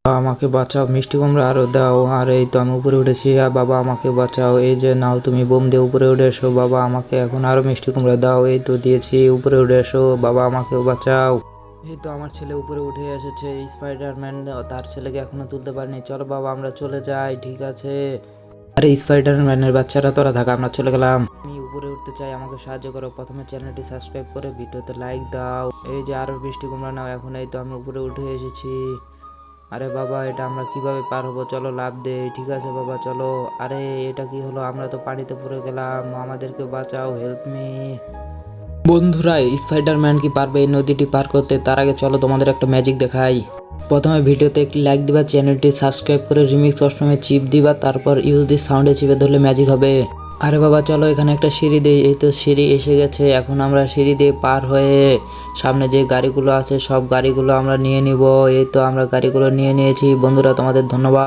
আমাকে বাঁচাও, মিষ্টি কুমড়া আরো দাও। আর এই তো আমি উপরে উঠেছি। বাবা আমাকে বাঁচাও, এই যে নাও তুমি বোম দিয়ে উপরে উঠে এসো। বাবা আমাকে এখন আরো মিষ্টি কুমড়া দাও। এই তো দিয়েছি, উপরে উঠে এসো। বাবা আমাকেও বাঁচাও। এই তো আমার ছেলে উপরে উঠে এসেছে। স্পাইডারম্যান তার ছেলেকে এখনো তুলতে পারেনি। চলো বাবা আমরা চলে যাই। ঠিক আছে। আরে স্পাইডারম্যানের বাচ্চারা তোরা থাকা, আমরা চলে গেলাম। আমি উপরে উঠতে চাই, আমাকে সাহায্য করো। প্রথমে চ্যানেলটি সাবস্ক্রাইব করে ভিডিওতে লাইক দাও। এই যে আরো মিষ্টি কুমড়া নাও। এখন এই তো আমি উপরে উঠে এসেছি। আরে বাবা এটা আমরা কিভাবে পার হবো? চলো লাফ দে। ঠিক আছে বাবা চলো। আরে এটা কি হলো? আমরা তো পানিতে পড়ে গেলাম। আমাদেরকে বাঁচাও, হেল্প মি। বন্ধুরা, স্পাইডারম্যান কি পারবে এই নদীটি পার করতে? তার আগে চলো তোমাদের একটা ম্যাজিক দেখাই। প্রথমে ভিডিওতে একটি লাইক দিবা, চ্যানেলটি সাবস্ক্রাইব করে রিমিক্স অপশনে চিপ দিবা, তারপর ইউজ দি সাউন্ডে চিপে ধরলে ম্যাজিক হবে। আরে বাবা চলো এখানে একটা সিঁড়ি দেই। এই তো সিঁড়ি এসে গেছে। এখন আমরা সিঁড়ি দিয়ে পার হয়ে সামনে যে গাড়িগুলো আছে সব গাড়িগুলো আমরা নিয়ে নিব। এই তো আমরা গাড়িগুলো নিয়ে নিয়েছি। বন্ধুরা তোমাদের ধন্যবাদ।